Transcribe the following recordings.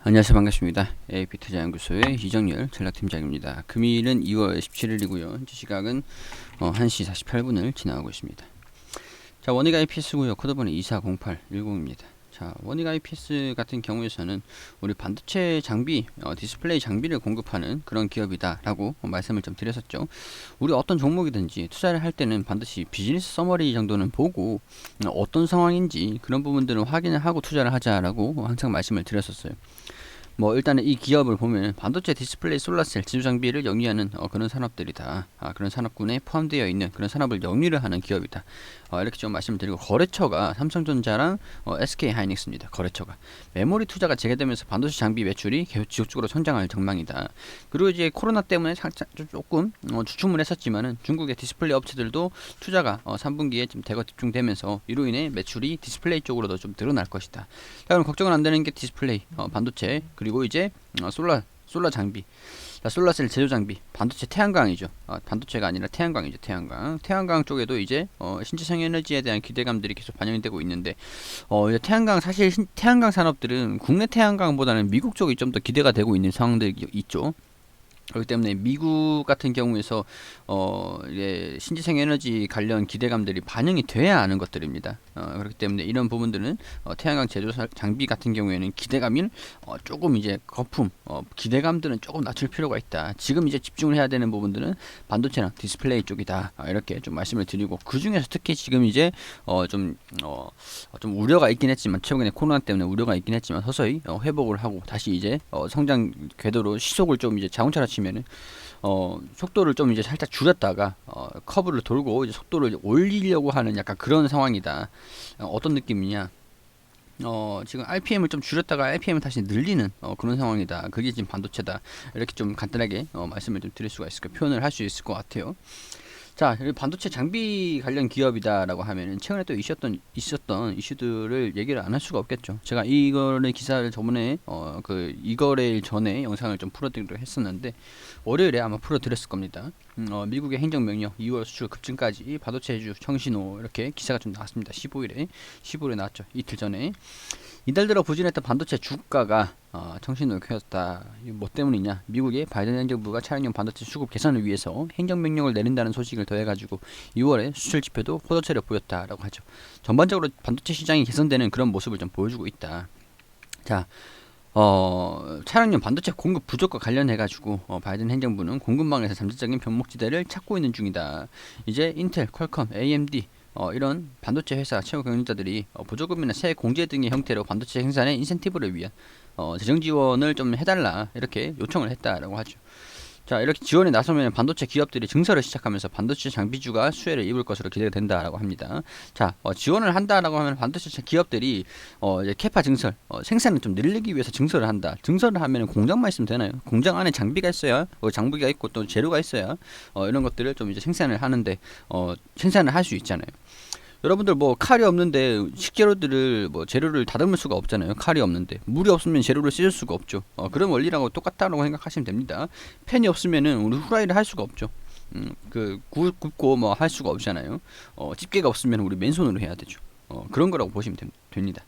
안녕하세요. 반갑습니다. AP투자연구소의 이정열 전략팀장입니다. 금일은 2월 17일이고요. 현재 시각은 1시 48분을 지나가고 있습니다. 자, 원익 IPS고요. 코드번호 240810입니다. 자, 원익 IPS 같은 경우에서는 우리 반도체 장비, 디스플레이 장비를 공급하는 그런 기업이다라고 말씀을 좀 드렸었죠. 우리 어떤 종목이든지 투자를 할 때는 반드시 비즈니스 서머리 정도는 보고 어떤 상황인지 그런 부분들을 확인을 하고 투자를 하자라고 항상 말씀을 드렸었어요. 뭐 일단은 이 기업을 보면 반도체 디스플레이 솔라셀 지수 장비를 영위하는 그런 산업들이다. 그런 산업군에 포함되어 있는 그런 산업을 영위를 하는 기업이다. 이렇게 좀 말씀드리고, 거래처가 삼성전자랑 SK하이닉스입니다. 거래처가 메모리 투자가 재개되면서 반도체 장비 매출이 계속 지속적으로 성장할 전망이다. 그리고 이제 코로나 때문에 살짝 조금 주춤을 했었지만은 중국의 디스플레이 업체들도 투자가 3분기에 좀 대거 집중되면서 이로 인해 매출이 디스플레이 쪽으로도 좀 늘어날 것이다. 자, 그럼 걱정은 안 되는 게 디스플레이, 반도체, 그리고 이제 솔라 장비, 솔라셀 제조 장비, 반도체 태양광이죠. 반도체가 아니라 태양광이죠. 태양광 쪽에도 이제 신재생 에너지에 대한 기대감들이 계속 반영이 되고 있는데, 이제 태양광, 사실 태양광 산업들은 국내 태양광보다는 미국 쪽이 좀 더 기대가 되고 있는 상황들이 있죠. 그렇기 때문에 미국 같은 경우에서 이제 신재생 에너지 관련 기대감들이 반영이 돼야 하는 것들입니다. 그렇기 때문에 이런 부분들은 태양광 제조 장비 같은 경우에는 기대감이 조금 이제 거품, 기대감들은 조금 낮출 필요가 있다. 지금 이제 집중을 해야 되는 부분들은 반도체나 디스플레이 쪽이다. 이렇게 좀 말씀을 드리고, 그 중에서 특히 지금 이제 좀 우려가 있긴 했지만, 최근에 코로나 때문에 우려가 있긴 했지만 서서히 회복을 하고 다시 이제 성장 궤도로 시속을 좀 이제 자동차로 치면은 속도를 좀 이제 살짝 줄였다가 커브를 돌고 이제 속도를 올리려고 하는 약간 그런 상황이다. 어떤 느낌이냐? 지금 RPM을 좀 줄였다가 RPM을 다시 늘리는 그런 상황이다. 그게 지금 반도체다. 이렇게 좀 간단하게 말씀을 좀 드릴 수가 있을 거, 표현을 할 수 있을 것 같아요. 자, 반도체 장비 관련 기업이다라고 하면은 최근에 또 있었던 이슈들을 얘기를 안 할 수가 없겠죠. 제가 이거를 기사를 저번에 이거래일 전에 영상을 좀 풀어드리기로 했었는데, 월요일에 아마 풀어드렸을 겁니다. 미국의 행정명령 2월 수출 급증까지 반도체주 청신호, 이렇게 기사가 좀 나왔습니다. 15일에 나왔죠. 이틀 전에. 이달 들어 부진했던 반도체 주가가 청신호를 켜졌다. 뭐 때문이냐? 미국의 바이든 행정부가 차량용 반도체 수급 개선을 위해서 행정명령을 내린다는 소식을 더해가지고 2월에 수출 지표도 호조체를 보였다라고 하죠. 전반적으로 반도체 시장이 개선되는 그런 모습을 좀 보여주고 있다. 자, 차량용 반도체 공급 부족과 관련해가지고 바이든 행정부는 공급망에서 잠재적인 변목지대를 찾고 있는 중이다. 이제 인텔, 퀄컴, AMD 이런 반도체 회사 최고 경영자들이 보조금이나 세액 공제 등의 형태로 반도체 생산의 인센티브를 위한 재정 지원을 좀 해달라, 이렇게 요청을 했다라고 하죠. 자, 이렇게 지원에 나서면 반도체 기업들이 증설을 시작하면서 반도체 장비주가 수혜를 입을 것으로 기대가 된다라고 합니다. 자, 지원을 한다라고 하면 반도체 기업들이 이제 캐파 증설, 생산을 좀 늘리기 위해서 증설을 한다. 증설을 하면 공장만 있으면 되나요? 공장 안에 장비가 있어야, 장비가 있고 또 재료가 있어야 이런 것들을 좀 이제 생산을 하는데 생산을 할 수 있잖아요. 여러분들 뭐 칼이 없는데 식재료들을 재료를 다듬을 수가 없잖아요. 칼이 없는데 물이 없으면 재료를 씻을 수가 없죠. 그런 원리라고 똑같다고 생각하시면 됩니다. 팬이 없으면은 우리 후라이를 할 수가 없죠. 굽고 뭐 할 수가 없잖아요. 집게가 없으면 우리 맨손으로 해야 되죠. 그런 거라고 보시면 됩니다.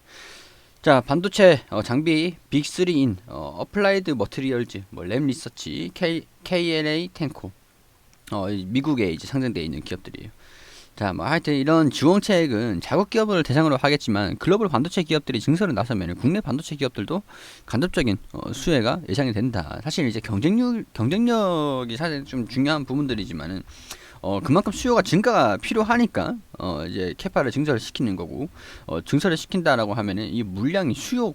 자, 반도체 장비 빅3인 어플라이드 머티리얼즈, 램 리서치, KLA 텐코, 미국에 이제 상장되어 있는 기업들이에요. 자, 하여튼 이런 지원책은 자국 기업을 대상으로 하겠지만, 글로벌 반도체 기업들이 증설을 나서면 국내 반도체 기업들도 간접적인 수혜가 예상이 된다. 사실 이제 경쟁력이 사실 좀 중요한 부분들이지만은 그만큼 수요가 증가가 필요하니까 이제 캐파를 증설을 시키는 거고, 증설을 시킨다라고 하면은 이 물량이 수요와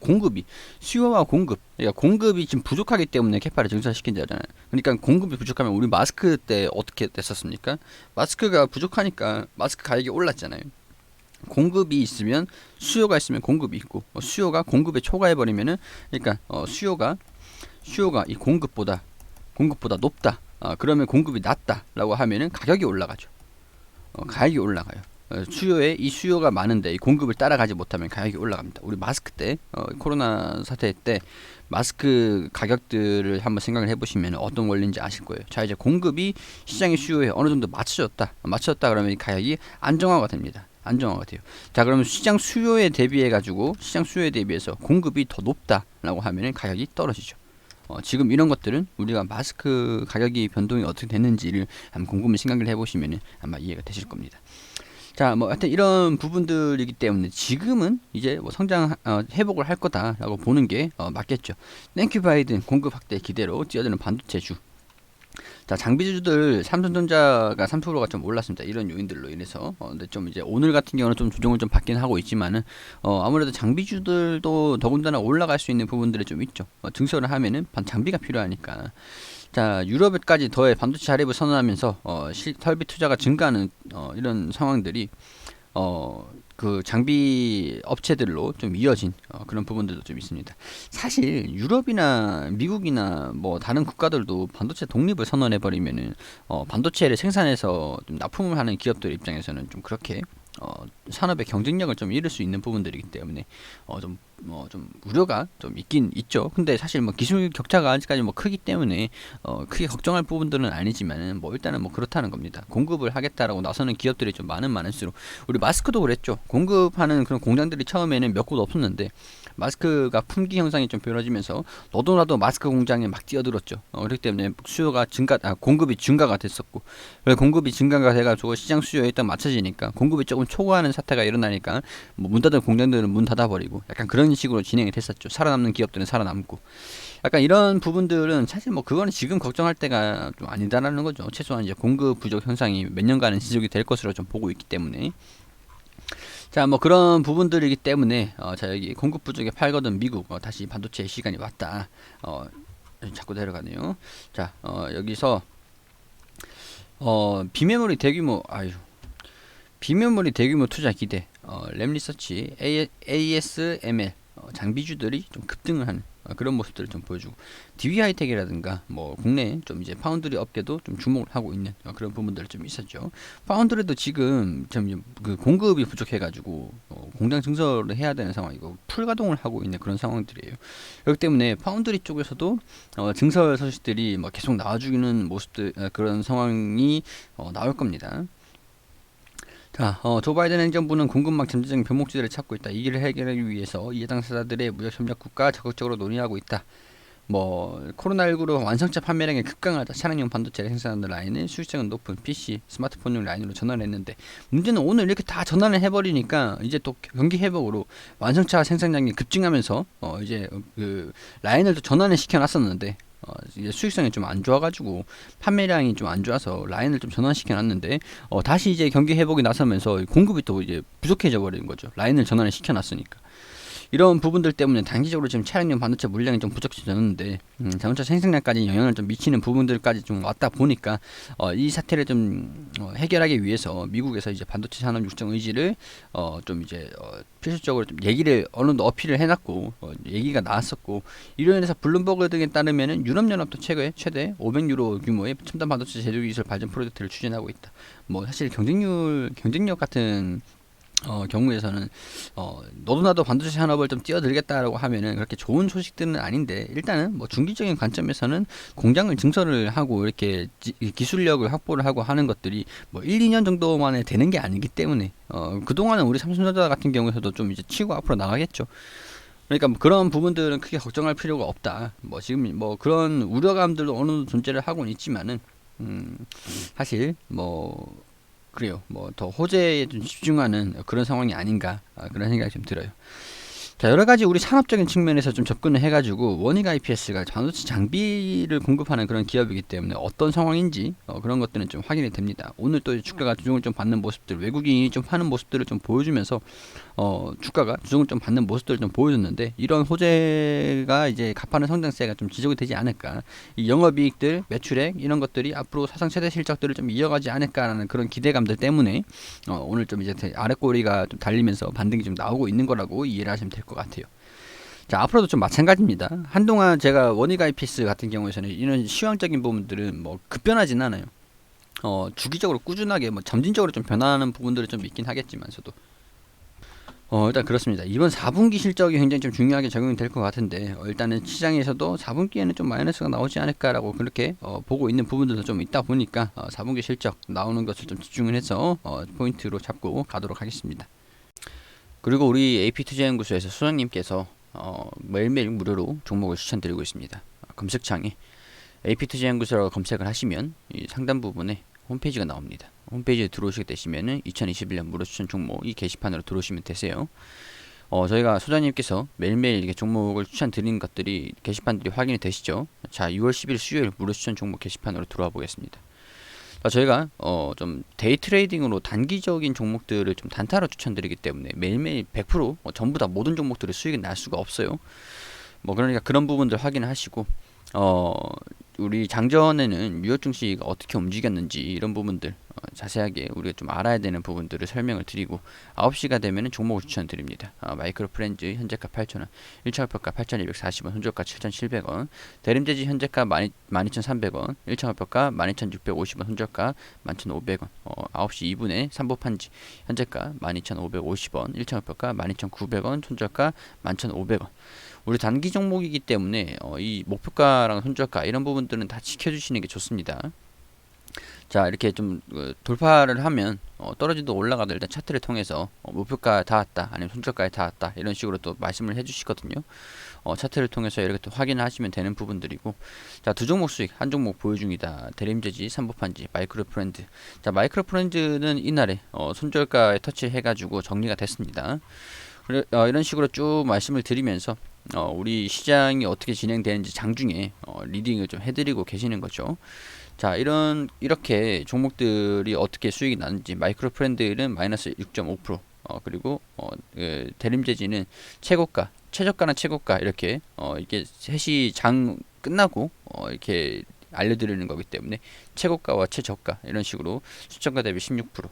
공급, 그러니까 공급이 지금 부족하기 때문에 캐파를 증설시킨다잖아요. 그러니까 공급이 부족하면 우리 마스크 때 어떻게 됐었습니까? 마스크가 부족하니까 마스크 가격이 올랐잖아요. 공급이 있으면 수요가 있으면 공급이 있고, 수요가 공급에 초과해 버리면은, 그러니까 수요가 이 공급보다 높다. 그러면 공급이 낮다라고 하면은 가격이 올라가죠. 가격이 올라가요. 이 수요가 많은데 이 공급을 따라가지 못하면 가격이 올라갑니다. 우리 마스크 때, 코로나 사태 때 마스크 가격들을 한번 생각을 해보시면 어떤 원리인지 아실 거예요. 자, 이제 공급이 시장의 수요에 어느 정도 맞춰졌다 그러면 이 가격이 안정화가 됩니다. 안정화가 돼요. 자, 그러면 시장 수요에 대비해 가지고 시장 수요에 대비해서 공급이 더 높다라고 하면은 가격이 떨어지죠. 지금 이런 것들은 우리가 마스크 가격이 변동이 어떻게 됐는지를 한번 곰곰이 생각을 해보시면은 아마 이해가 되실 겁니다. 자, 뭐 하여튼 이런 부분들이기 때문에 지금은 이제 뭐 성장 회복을 할 거다라고 보는 게 맞겠죠. 땡큐 바이든 공급 확대 기대로 뛰어드는 반도체주. 자, 장비주들 삼성전자가 3%가 좀 올랐습니다. 이런 요인들로 인해서. 근데 좀 이제 오늘 같은 경우는 좀 조정을 좀 받긴 하고 있지만은 아무래도 장비주들도 더군다나 올라갈 수 있는 부분들이 좀 있죠. 증설을 하면은 장비가 필요하니까. 자, 유럽에까지 더해 반도체 자립을 선언하면서 설비 투자가 증가하는 이런 상황들이 그 장비 업체들로 좀 이어진 그런 부분들도 좀 있습니다. 사실 유럽이나 미국이나 뭐 다른 국가들도 반도체 독립을 선언해 버리면은 반도체를 생산해서 좀 납품을 하는 기업들 입장에서는 좀 그렇게 산업의 경쟁력을 좀 잃을 수 있는 부분들이기 때문에 좀 우려가 좀 있긴 있죠. 근데 사실 뭐 기술 격차가 아직까지 뭐 크기 때문에 크게 걱정할 부분들은 아니지만은 뭐 일단은 뭐 그렇다는 겁니다. 공급을 하겠다라고 나서는 기업들이 좀 많을수록 우리 마스크도 그랬죠. 공급하는 그런 공장들이 처음에는 몇 곳 없었는데 마스크가 품귀 현상이 좀 벌어지면서 너도 나도 마스크 공장에 막 뛰어들었죠. 그렇기 때문에 공급이 증가가 됐었고, 공급이 증가가 돼가지고 시장 수요에 일단 맞춰지니까 공급이 조금 초과하는 사태가 일어나니까 뭐 문 닫은 공장들은 문 닫아버리고 약간 그런 식으로 진행이 됐었죠. 살아남는 기업들은 살아남고. 약간 이런 부분들은 사실 뭐 그거는 지금 걱정할 때가 좀 아니다라는 거죠. 최소한 이제 공급 부족 현상이 몇 년간은 지속이 될 것으로 좀 보고 있기 때문에. 자, 뭐 그런 부분들이기 때문에 자, 여기 공급 부족에 팔거든 미국 다시 반도체 시간이 왔다. 자꾸 내려가네요. 자, 여기서 비메모리 대규모 투자 기대. 램리서치 ASML 장비주들이 좀 급등을 하는 그런 모습들을 좀 보여주고, DB 하이텍이라든가 뭐 국내 좀 이제 파운드리 업계도 좀 주목을 하고 있는 그런 부분들 좀 있었죠. 파운드리도 지금 좀 그 공급이 부족해가지고 공장 증설을 해야 되는 상황이고 풀 가동을 하고 있는 그런 상황들이에요. 그렇기 때문에 파운드리 쪽에서도 증설 소식들이 뭐 계속 나와주는 모습들, 그런 상황이 나올 겁니다. 자, 조 바이든 행정부는 공급망 잠재적 병목지대를 찾고 있다. 이 길을 해결하기 위해서 이해 당사자들의 무역 협력국과 적극적으로 논의하고 있다. 뭐 코로나19로 완성차 판매량이 급강하다 차량용 반도체를 생산하는 라인을 수익성은 높은 PC, 스마트폰용 라인으로 전환했는데, 문제는 오늘 이렇게 다 전환을 해버리니까 이제 또 경기 회복으로 완성차 생산량이 급증하면서 이제 그 라인을 또 전환을 시켜놨었는데 이제 수익성이 좀 안 좋아가지고 판매량이 좀 안 좋아서 라인을 좀 전환시켜 놨는데 다시 이제 경기 회복이 나서면서 공급이 또 이제 부족해져 버리는 거죠. 라인을 전환을 시켜 놨으니까. 이런 부분들 때문에 단기적으로 지금 차량용 반도체 물량이 좀 부족해졌는데 자동차 생산량까지 영향을 좀 미치는 부분들까지 좀 왔다 보니까 이 사태를 좀 해결하기 위해서 미국에서 이제 반도체 산업 육성 의지를 좀 이제 필수적으로 좀 얘기를 어느 정도 어필을 해놨고 얘기가 나왔었고, 이로 인해서 블룸버그 등에 따르면은 유럽연합도 최대 500유로 규모의 첨단 반도체 제조 기술 발전 프로젝트를 추진하고 있다. 뭐 사실 경쟁력 같은 경우에서는 너도 나도 반도체 산업을 좀 뛰어들겠다라고 하면은 그렇게 좋은 소식들은 아닌데, 일단은 뭐 중기적인 관점에서는 공장을 증설을 하고 이렇게 기술력을 확보를 하고 하는 것들이 뭐 1, 2년 정도만에 되는 게 아니기 때문에 그동안은 우리 삼성전자 같은 경우에서도 좀 이제 치고 앞으로 나가겠죠. 그러니까 뭐 그런 부분들은 크게 걱정할 필요가 없다. 뭐 지금 뭐 그런 우려감들도 어느 정도 존재를 하고는 있지만은 사실 뭐 그래요. 뭐 더 호재에 좀 집중하는 그런 상황이 아닌가, 그런 생각이 좀 들어요. 자, 여러 가지 우리 산업적인 측면에서 좀 접근을 해가지고 원익 IPS가 반도체 장비를 공급하는 그런 기업이기 때문에 어떤 상황인지 그런 것들은 좀 확인이 됩니다. 오늘 또 주가가 조정을 좀 받는 모습들, 외국인이 좀 하는 모습들을 좀 보여주면서 주가가 조정을 좀 받는 모습들을 좀 보여줬는데, 이런 호재가 이제 가파른 성장세가 좀 지속이 되지 않을까, 이 영업이익들, 매출액 이런 것들이 앞으로 사상 최대 실적들을 좀 이어가지 않을까라는 그런 기대감들 때문에 오늘 좀 이제 아랫꼬리가 좀 달리면서 반등이 좀 나오고 있는 거라고 이해를 하시면 될 것 같아요. 자, 앞으로도 좀 마찬가지입니다. 한동안 제가 원익 IPS 같은 경우에는 이런 시황적인 부분들은 뭐 급변하진 않아요. 주기적으로 꾸준하게 뭐 점진적으로 좀 변화하는 부분들이 좀 있긴 하겠지만서도 일단 그렇습니다. 이번 4분기 실적이 굉장히 좀 중요하게 적용이 될 것 같은데 일단은 시장에서도 4분기에는 좀 마이너스가 나오지 않을까라고 그렇게 보고 있는 부분들도 좀 있다 보니까 4분기 실적 나오는 것을 좀 집중을 해서 포인트로 잡고 가도록 하겠습니다. 그리고 우리 AP투자연구소에서 소장님께서 매일매일 무료로 종목을 추천드리고 있습니다. 검색창에 AP투자연구소라고 검색을 하시면 이 상단 부분에 홈페이지가 나옵니다. 홈페이지에 들어오시게 되시면은 2021년 무료 추천 종목 이 게시판으로 들어오시면 되세요. 저희가 소장님께서 매일매일 이렇게 종목을 추천드리는 것들이 게시판들이 확인이 되시죠? 자, 6월 10일 수요일 무료 추천 종목 게시판으로 들어와 보겠습니다. 저희가 좀 데이 트레이딩으로 단기적인 종목들을 좀 단타로 추천드리기 때문에 매일매일 100% 전부 다 모든 종목들의 수익이 날 수가 없어요. 그러니까 그런 부분들 확인하시고 우리 장전에는 유효 증시가 어떻게 움직였는지 이런 부분들 자세하게 우리가 좀 알아야 되는 부분들을 설명을 드리고 9시가 되면은 종목을 추천드립니다. 마이크로 프렌즈 현재가 8,000원, 1차 목표가 8,240원, 손절가 7,700원, 대림재지 현재가 12,300원, 1차 목표가 12,650원, 손절가 11,500원, 9시 2분에 삼보판지 현재가 12,550원, 1차 목표가 12,900원, 손절가 11,500원. 우리 단기 종목이기 때문에 이 목표가랑 손절가 이런 부분들은 다 지켜주시는 게 좋습니다. 자, 이렇게 좀 돌파를 하면 떨어지도 올라가도 일단 차트를 통해서 목표가 닿았다 아니면 손절가에 닿았다 이런 식으로 또 말씀을 해주시거든요. 차트를 통해서 이렇게 또 확인하시면 되는 부분들이고, 자, 두 종목 수익 한 종목 보유 중이다. 대림재지, 삼보판지, 마이크로 프렌드. 자, 마이크로 프렌드는 이날에 손절가에 터치해가지고 정리가 됐습니다. 이런 식으로 쭉 말씀을 드리면서 우리 시장이 어떻게 진행되는지 장중에 리딩을 좀 해드리고 계시는 거죠. 자, 이렇게 종목들이 어떻게 수익이 나는지, 마이크로 프렌드는 마이너스 6.5%, 그리고 대림재지는 최고가, 최저가나 최고가 이렇게 이게 셋이 장 끝나고 이렇게 알려드리는 거기 때문에 최고가와 최저가 이런 식으로 수천가 대비 16%.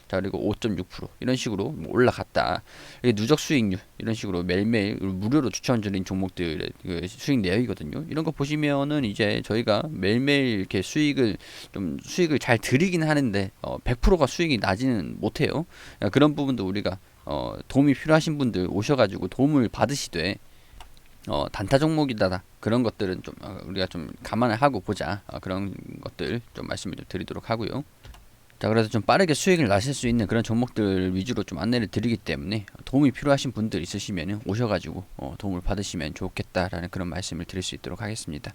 자, 그리고 5.6% 이런 식으로 올라갔다. 이게 누적 수익률 이런 식으로 매일매일 무료로 추천드린 종목들의 그 수익 내역이거든요. 이런 거 보시면은 이제 저희가 매일매일 이렇게 수익을 잘 드리긴 하는데 100%가 수익이 나지는 못해요. 그런 부분도 우리가 도움이 필요하신 분들 오셔가지고 도움을 받으시되 단타 종목이다 그런 것들은 좀 우리가 좀 감안을 하고 보자, 그런 것들 좀 말씀을 좀 드리도록 하고요. 자, 그래서 좀 빠르게 수익을 나실 수 있는 그런 종목들 위주로 좀 안내를 드리기 때문에 도움이 필요하신 분들 있으시면 오셔가지고 도움을 받으시면 좋겠다라는 그런 말씀을 드릴 수 있도록 하겠습니다.